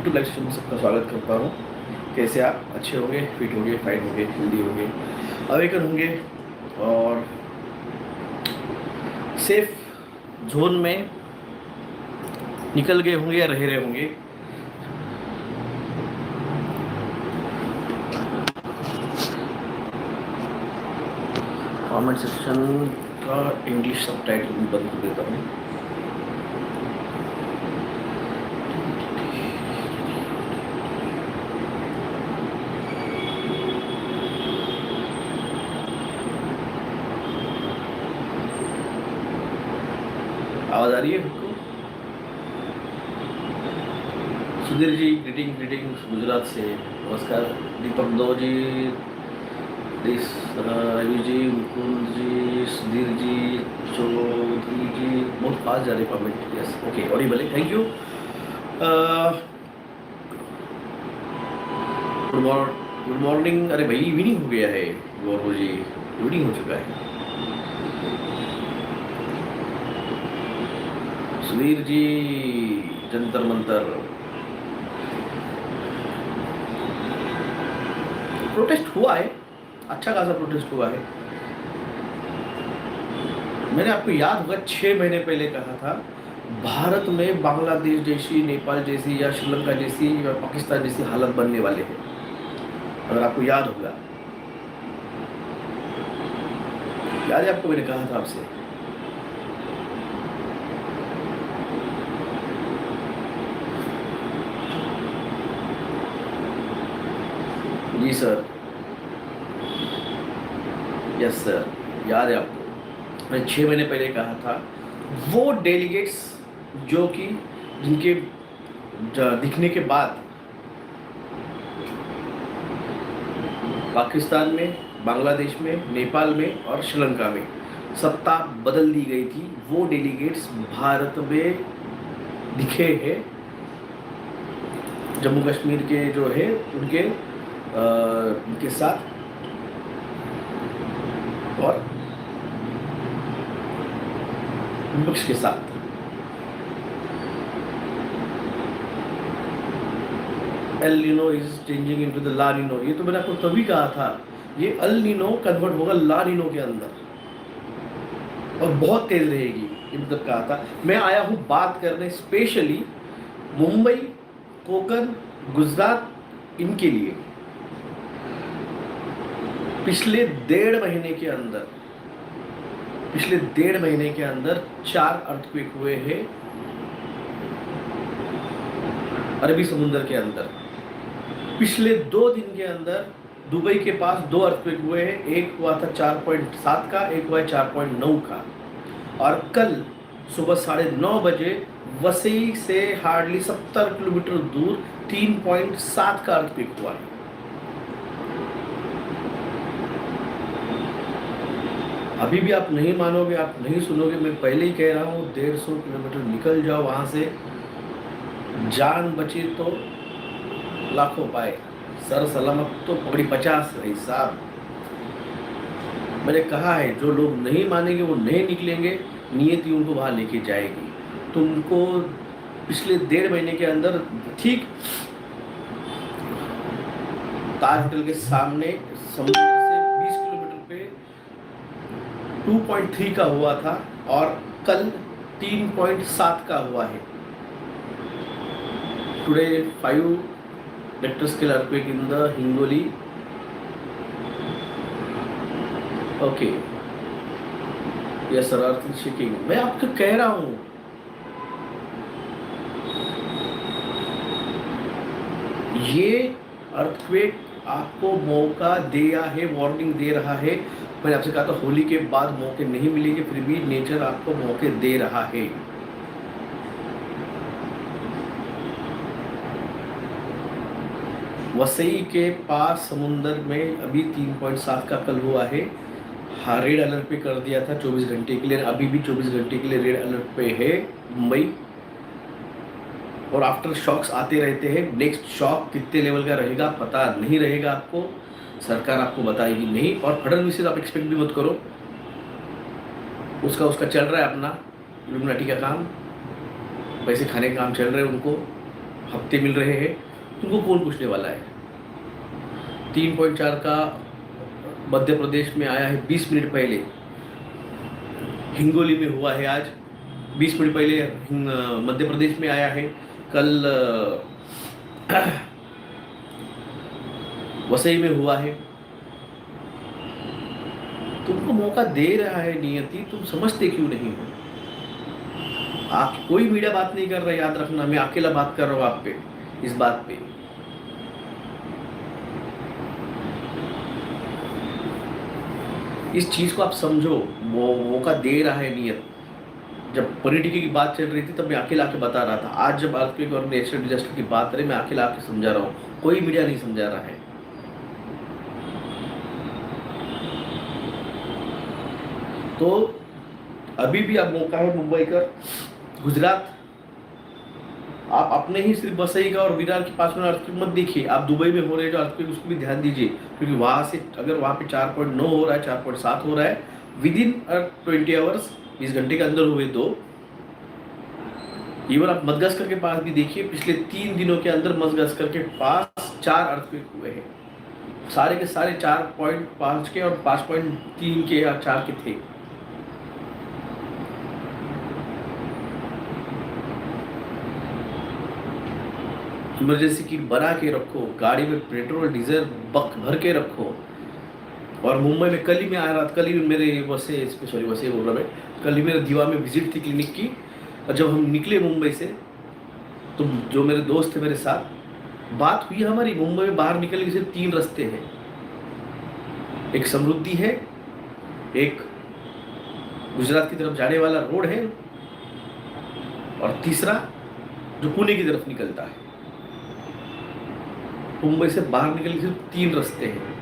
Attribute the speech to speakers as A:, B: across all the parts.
A: YouTube live session में सबका स्वागत करता हूँ। कैसे आप अच्छे होंगे, फिट होंगे, फाइन होंगे, हेल्दी होंगे, अवेकन होंगे और सेफ जोन में निकल गए होंगे या रह रहे होंगे। कमेंट सेक्शन का इंग्लिश सबटाइटल बंद कर देता हूँ। आवाज आ रही है सबको? सुधीर जी ग्रीटिंग गुजरात से नमस्कार। दीपक दो जी, रवि जी, मुकुंद जी, सुधीर जी, चौधरी जी, बहुत फास्ट जा रहे कमेंट। यस ओके, ऑडिबल है, थैंक यू। Good morning. अरे भाई इवनिंग हो गया है गौरव जी, इवनिंग हो चुका है। सुधीर जी जंतर मंतर प्रोटेस्ट हुआ है, अच्छा खासा प्रोटेस्ट हुआ है। मैंने आपको याद होगा 6 महीने पहले कहा था भारत में बांग्लादेश जैसी, नेपाल जैसी या श्रीलंका जैसी या पाकिस्तान जैसी हालत बनने वाले हैं, अगर आपको याद होगा। याद है आपको, मैंने कहा था आपसे। जी सर, यस सर, याद है आपको। मैंने 6 महीने पहले कहा था वो डेलीगेट्स जो कि जिनके दिखने के बाद पाकिस्तान में, बांग्लादेश में, नेपाल में और श्रीलंका में सत्ता बदल दी गई थी, वो डेलीगेट्स भारत में दिखे हैं। जम्मू कश्मीर के जो है उनके साथ और विपक्ष के साथ। El Nino is changing into the La Nino, ये तो मैंने आपको तभी कहा था, ये अल नीनो कन्वर्ट होगा ला नीनो के अंदर और बहुत तेज रहेगी, ये मतलब कहा था। मैं आया हूँ बात करने स्पेशली मुंबई, कोंकण, गुजरात, इनके लिए। पिछले 1.5 महीने के अंदर 4 अर्थक्वेक हुए हैं अरबी समुद्र के अंदर। पिछले 2 दिन के अंदर दुबई के पास 2 अर्थक्वेक हुए हैं, एक हुआ था 4.7 का, एक हुआ है 4.9 का। और कल सुबह 9:30 बजे वसई से हार्डली 70 किलोमीटर दूर 3.7 का अर्थक्वेक हुआ है। अभी भी आप नहीं मानोगे, आप नहीं सुनोगे, मैं पहले ही कह रहा हूँ 150 किलोमीटर निकल जाओ वहाँ से, जान बचे तो लाखों पाए, सर सलामत तो पगड़ी 50 रही साहब। मैंने कहा है जो लोग नहीं मानेंगे वो नहीं निकलेंगे, नियति उनको वहाँ लेके जाएगी। तुमको पिछले 1.5 महीने के अंदर ठीक ताज होटल के सामने समुद्र से 20 किलोमीटर पे 2.3 का हुआ था और कल 3.7 का हुआ है। Today 5 Richter scale earthquake in the Hingoli. Okay, yes sir, earth shaking. मैं आपको कह रहा हूं ये अर्थक्वेक आपको मौका दिया है, वार्निंग दे रहा है। मैंने आपसे कहा था होली के बाद मौके नहीं मिलेंगे, फिर भी नेचर आपको मौके दे रहा है। वसई के पास समुंदर में अभी 3.7 का कल हुआ है। हाँ, रेड अलर्ट पे कर दिया था 24 घंटे के लिए, अभी भी 24 घंटे के लिए रेड अलर्ट पे है मुंबई। और आफ्टर शॉक्स आते रहते हैं, नेक्स्ट शॉक कितने लेवल का रहेगा पता नहीं रहेगा आपको, सरकार आपको बताएगी नहीं। और फडणवीस से आप एक्सपेक्ट भी मत करो, उसका चल रहा है अपना इल्यूमिनाटी का काम, पैसे खाने का काम चल रहे हैं उनको। हफ्ते मिल रहे हैं, तुमको कौन पूछने वाला है। 3.4 का मध्य प्रदेश में आया है 20 मिनट पहले, हिंगोली में हुआ है आज 20 मिनट पहले, मध्य प्रदेश में आया है, कल वसई में हुआ है। तुमको मौका दे रहा है नियति, तुम समझते क्यों नहीं हो। आप कोई मीडिया बात नहीं कर रहा, याद रखना, मैं अकेला बात कर रहा हूं आप पे, इस बात पे। इस चीज को आप समझो, वो मौका दे रहा है नियत। जब पॉलिटिक्स की बात चल रही थी तब मैं अकेला आके बता रहा था, आज जब अर्थक्वेक और नेचुरल डिजास्टर की बात करें मैं अकेला आके समझा रहा हूँ, कोई मीडिया नहीं समझा रहा है। तो अभी भी अब मौका है मुंबई का, गुजरात, आप अपने ही सिर्फ वसई का और विरार के पास में अर्थक्वेक मत देखिए, आप दुबई में हो रहे जो अर्थक्वेक उसको भी ध्यान दीजिए, क्योंकि वहां से अगर वहां पे 4.9 हो रहा है, 4.7 हो रहा है विद इन 20 आवर्स, 20 घंटे के अंदर हुए दो। इवन आप मदगास्कर के पास भी देखिए, पिछले 3 दिनों के अंदर मदगास्कर के पास 4 अर्थक्वेक हुए हैं, सारे के सारे 4.5 के और 5.3 के या 4 के थे। इमरजेंसी किट बना के रखो, गाड़ी में पेट्रोल डीजल बक भर के रखो। और मुंबई में कल ही मैं आ रहा था, कल ही मेरे वैसे बोल रहा मैं, कल ही मेरे दीवा में विजिट थी क्लिनिक की, और जब हम निकले मुंबई से तो जो मेरे दोस्त थे मेरे साथ, बात हुई हमारी, मुंबई में बाहर निकलने के सिर्फ 3 रास्ते हैं, एक समृद्धि है, एक गुजरात की तरफ जाने वाला रोड है, और तीसरा जो पुणे की तरफ निकलता है। मुंबई से बाहर निकलने के सिर्फ 3 रास्ते हैं।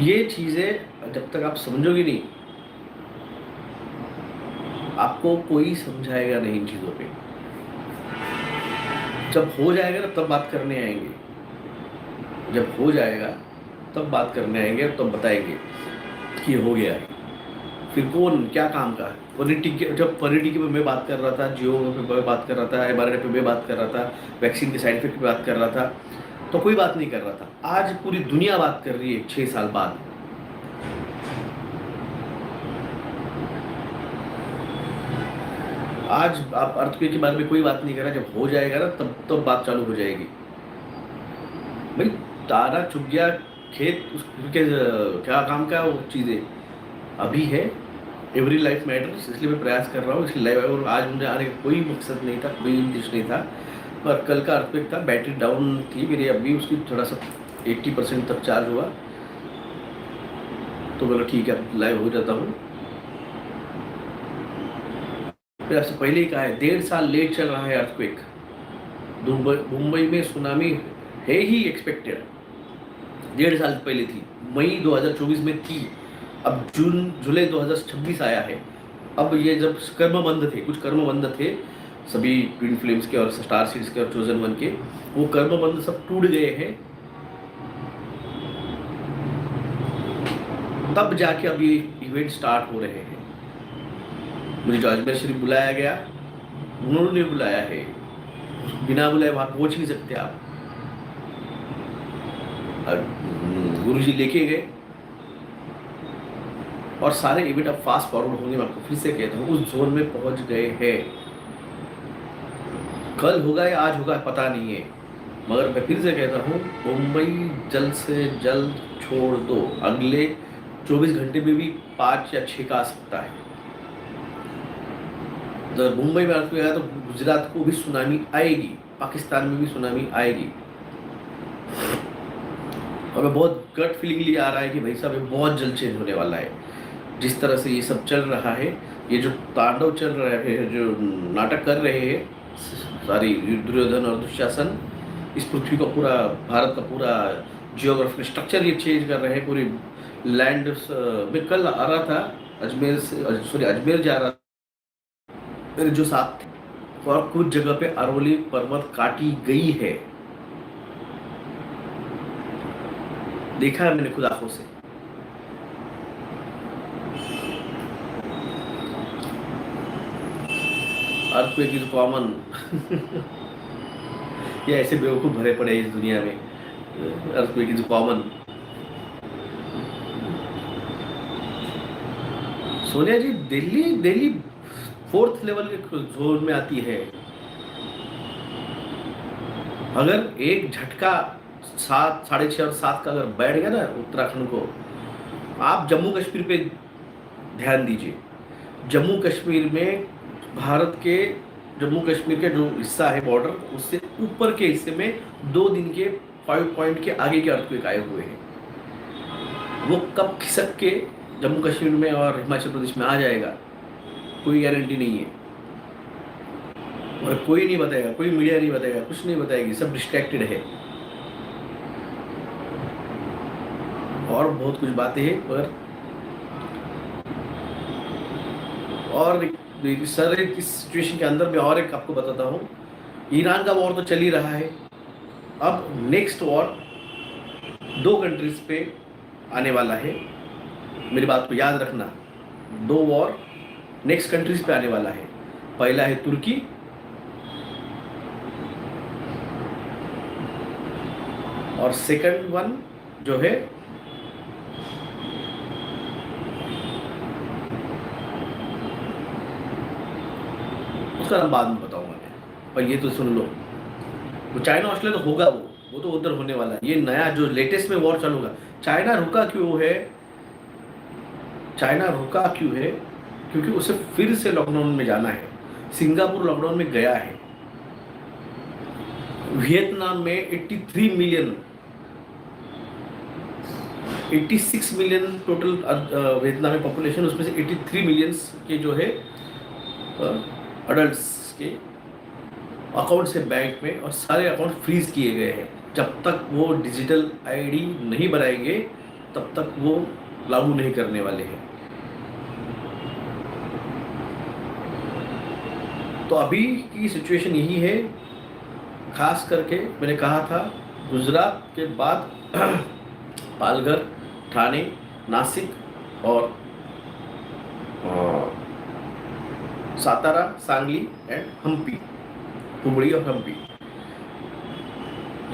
A: ये चीजें जब तक आप समझोगे नहीं, आपको कोई समझाएगा नहीं इन चीजों पे। जब हो जाएगा ना तब बात करने आएंगे, जब हो जाएगा तब बात करने आएंगे, तब बताएंगे कि हो गया है। फिर कौन क्या काम का, जब पॉलिटिक्स में मैं बात कर रहा था, जियो पे मैं बात कर रहा था, mRNA पे मैं बात कर रहा था, वैक्सीन के साइड इफेक्ट पे बात कर रहा था, तो कोई बात नहीं कर रहा था। आज पूरी दुनिया बात कर रही है 6 साल बाद। आज आप अर्थक्वेक के बारे में कोई बात नहीं कर रहा, जब हो जाएगा ना तब बात चालू हो जाएगी। भाई तारा चुग गया खेत, उसके क्या काम का वो चीज़ें अभी है। एवरी लाइफ मैटर्स, इसलिए मैं प्रयास कर रहा हूँ, इसलिए लाइव। और आज मुझे आने का कोई मकसद नहीं था, कोई उद्देश्य नहीं था, पर कल का अर्थक्वेक था, बैटरी डाउन थी मेरी, अभी उसकी थोड़ा सा 80% तक चार्ज हुआ, तो बोला ठीक है लाइव हो जाता हूँ। फिर आपसे पहले ही कहा है, 1.5 साल लेट चल रहा है अर्थक्वेक। मुंबई में सुनामी है ही एक्सपेक्टेड, 1.5 साल पहले थी, मई 2024 में थी, अब जुलाई 2026 आया है। अब ये जब कर्म बंद थे, कुछ कर्म बंद थे सभी ट्विन फ्लेम्स के और स्टार सीड्स के और चोजन वन के, वो कर्म बंद सब टूट गए हैं, तब जाके अब ये इवेंट स्टार्ट हो रहे हैं। मुझे जो अजमेर शरीफ बुलाया गया, उन्होंने बुलाया है, बिना बुलाए वहां पहुंच नहीं सकते आप। गुरुजी लेके गए और सारे इवेंट अब फास्ट फॉरवर्ड होंगे। मैं आपको फिर से कहता हूँ, उस जोन में पहुंच गए हैं। कल होगा या आज होगा पता नहीं है, मगर मैं फिर से कहता हूँ, मुंबई जल्द से जल्द छोड़ दो। अगले 24 घंटे में भी 5 या 6 का आ सकता है। जब मुंबई में अर्थक्वेक आया तो गुजरात को भी सुनामी आएगी, पाकिस्तान में भी सुनामी आएगी। और मैं बहुत गट फीलिंगली आ रहा है कि भाई साहब ये बहुत जल्द चेंज होने वाला है। जिस तरह से ये सब चल रहा है, ये जो तांडव चल रहा है, जो नाटक कर रहे हैं सारी दुर्योधन और दुशासन, इस पृथ्वी का पूरा, भारत का पूरा जियोग्राफिक स्ट्रक्चर ये चेंज कर रहे हैं। पूरी लैंड में कल आ रहा था अजमेर से, अजमेर जा रहा था, मेरे जो साथ थे और कुछ जगह पे अरवली पर्वत काटी गई है, देखा है मैंने खुद आंखों से। Earthquake is common. ये ऐसे बेवकूफ भरे पड़े हैं इस दुनिया में, earthquake is common. Sonia ji, Delhi Delhi 4th level के जोन में आती है। अगर एक झटका 7, 6.5 और 7 का अगर बैठ गया ना उत्तराखंड को, आप जम्मू कश्मीर पे ध्यान दीजिए। जम्मू कश्मीर में भारत के जम्मू कश्मीर के जो हिस्सा है बॉर्डर, उससे ऊपर के हिस्से में 2 दिन के 5 पॉइंट के आगे के अर्थक्वेक आए हुए हैं। वो कब खिसक के जम्मू कश्मीर में और हिमाचल प्रदेश में आ जाएगा, कोई गारंटी नहीं है। और कोई नहीं बताएगा, कोई मीडिया नहीं बताएगा, कुछ नहीं बताएगी, सब डिस्ट्रैक्टेड है। और बहुत कुछ बातें हैं, पर और सर इस सिचुएशन के अंदर मैं और एक आपको बताता हूँ, ईरान का वॉर तो चल ही रहा है। अब नेक्स्ट वॉर 2 कंट्रीज पे आने वाला है, मेरी बात को याद रखना। 2 वॉर नेक्स्ट कंट्रीज पे आने वाला है। पहला है तुर्की, और सेकंड वन जो है उसका नाम बाद में बताऊंगा मैं, पर ये तो सुन लो। वो चाइना ऑस्ट्रेलिया तो होगा, वो तो उधर होने वाला है। ये नया जो लेटेस्ट में वॉर चालू होगा। चाइना रुका क्यों है? चाइना रुका क्यों है? क्योंकि उसे फिर से लॉकडाउन में जाना है। सिंगापुर लॉकडाउन में गया है। वियतनाम में 86 मिलियन टोटल वियतनाम में पॉपुलेशन, उसमें से 83 मिलियन के जो है अडल्ट्स के अकाउंट से बैंक में, और सारे अकाउंट फ्रीज किए गए हैं। जब तक वो डिजिटल आईडी नहीं बनाएंगे तब तक वो लागू नहीं करने वाले हैं। तो अभी की सिचुएशन यही है। खास करके मैंने कहा था गुजरात के बाद पालघर, ठाणे, नासिक और सातारा, सांगली एंड हम्पी, हुबड़ी और हम्पी,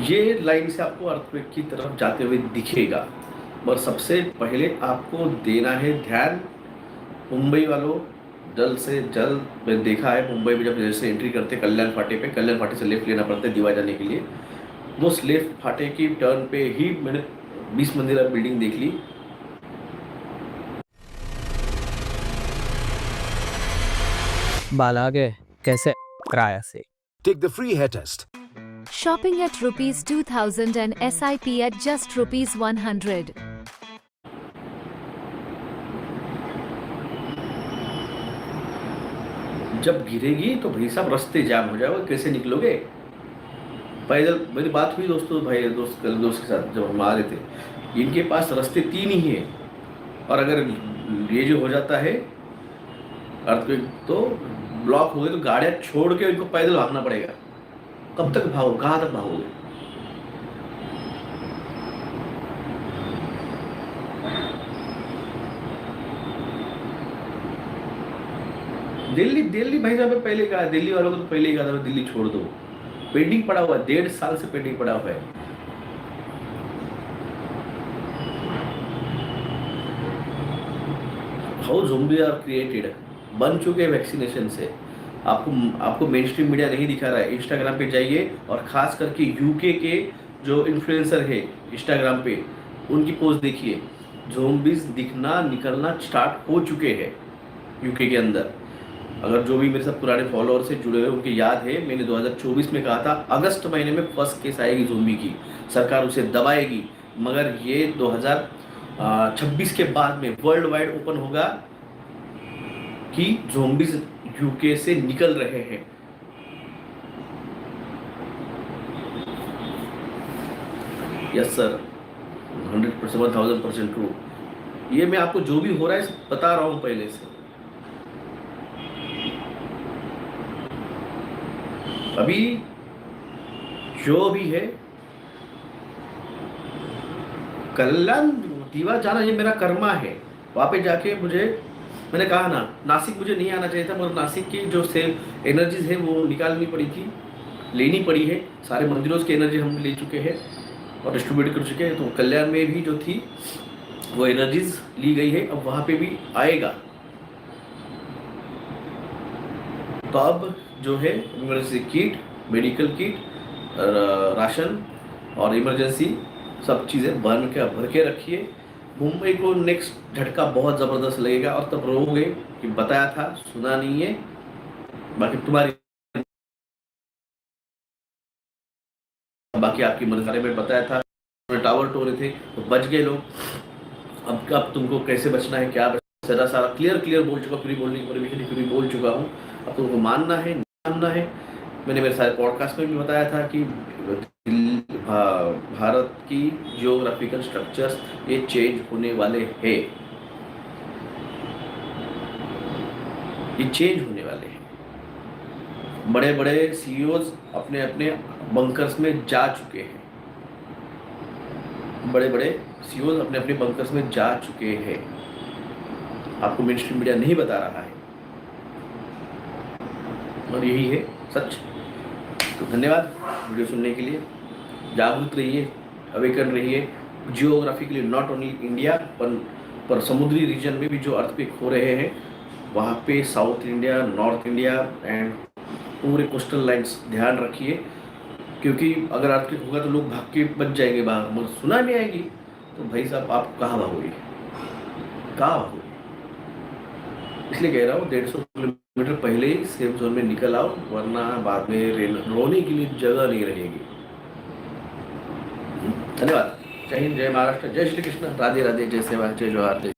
A: ये लाइन से आपको अर्थक्वेक की तरफ जाते हुए दिखेगा। और सबसे पहले आपको देना है ध्यान मुंबई वालों, जल्द से जल्द। मैंने देखा है मुंबई में जब जैसे एंट्री करते कल्याण फाटे पे, कल्याण फाटे से लेफ्ट लेना पड़ता है दीवा जाने के लिए। वो लेफ्ट फाटे की टर्न पे ही मैंने 20 मंजिला बिल्डिंग देख ली।
B: बाला गए कैसे किराया से।
C: Take the free hair test.
D: Shopping at ₹2,000 and SIP at just ₹100.
A: जब गिरेगी तो भाई साहब रास्ते जाम हो जाएगा, कैसे निकलोगे पैदल? मेरी बात हुई दोस्तों, भाई दोस्त के साथ जब हम आ रहे थे, इनके पास रास्ते 3 ही है। और अगर ये जो हो जाता है अर्थक्वेक तो ब्लॉक हो गए, तो गाड़ियां छोड़ के इनको पैदल भागना पड़ेगा। कब तक भागो, कहाँ तक भागोगे? दिल्ली भाई साहब पहले कहा, दिल्ली वालों को तो पहले ही कहा था दिल्ली छोड़ दो। पेंडिंग पड़ा हुआ है, 1.5 साल से पेंडिंग पड़ा हुआ है। हाउ ज़ॉम्बी आर क्रिएटेड बन चुके हैं वैक्सीनेशन से। आपको मेन स्ट्रीम मीडिया नहीं दिखा रहा है। इंस्टाग्राम पे जाइए और खास करके यूके के जो इन्फ्लुएंसर है इंस्टाग्राम पे, उनकी पोस्ट देखिए। ज़ॉम्बीज दिखना निकलना स्टार्ट हो चुके हैं यूके के अंदर। अगर जो भी मेरे साथ पुराने फॉलोअर से जुड़े हुए उनके याद है, मैंने 2024 में कहा था अगस्त महीने में फर्स्ट केस आएगी ज़ॉम्बी की, सरकार उसे दबाएगी। मगर ये 2026 के बाद में वर्ल्ड वाइड ओपन होगा कि ज़ॉम्बीज यूके से निकल रहे हैं। Yes sir, 100%, 1000% true. ये मैं आपको जो भी हो रहा है बता रहा हूं पहले से। अभी जो भी है, कल्याण दीवा जाना ये मेरा कर्मा है। वहाँ पे जाके मुझे, मैंने कहा ना, नासिक मुझे नहीं आना चाहिए था, मगर नासिक की जो सेल एनर्जीज है वो निकालनी पड़ी थी, लेनी पड़ी है। सारे मंदिरों की एनर्जी हम ले चुके हैं और डिस्ट्रीब्यूट कर चुके हैं। तो कल्याण में भी जो थी वो एनर्जीज ली गई है, अब वहाँ पे भी आएगा। तो अब जो है emergency kit, medical kit, ration और इमरजेंसी सब चीज़ें भर के रखिए। मुंबई को नेक्स्ट झटका बहुत ज़बरदस्त लगेगा और तब रोओगे कि बताया था, सुना नहीं है। बाकी आपकी मर्जी में बताया था, टावर टोरे थे तो बच गए लोग। अब तुमको कैसे बचना है, क्या बचना, सारा क्लियर बोल चुका, फ्री बोलने की परमिशन फ्री बोल चुका हूँ। अब तुमको मानना है, नहीं मानना है। मैंने मेरे सारे पॉडकास्ट में भी बताया था कि भारत की जियोग्राफिकल स्ट्रक्चर्स ये चेंज होने वाले हैं, ये चेंज होने वाले हैं। बड़े बड़े सीईओज अपने अपने बंकर्स में जा चुके हैं, बड़े बड़े सीईओज अपने अपने बंकर्स में जा चुके हैं। आपको मेन स्ट्रीम मीडिया नहीं बता रहा है और यही है सच। तो धन्यवाद वीडियो सुनने के लिए। जागरूक रहिए, अवेकन रहिए। जियोग्राफिकली नॉट ओनली इंडिया पर समुद्री रीजन में भी जो अर्थक्वेक हो रहे हैं, वहाँ पे south India, north India and पूरे कोस्टल लाइन्स ध्यान रखिए, क्योंकि अगर अर्थक्वेक होगा तो लोग भाग के बच जाएंगे बाहर, मगर सुनामी आएगी तो भाई साहब आप कहाँ भागोगे, कहाँ भागोगे। इसलिए कह रहा हूँ 150 किलोमीटर पहले ही सेफ जोन में निकल आओ, वरना बाद में रोने के लिए जगह नहीं रहेगी। धन्यवाद। जय हिंद, जय महाराष्ट्र, जय श्री कृष्ण, राधे राधे, जय सेवा, जय जोहार।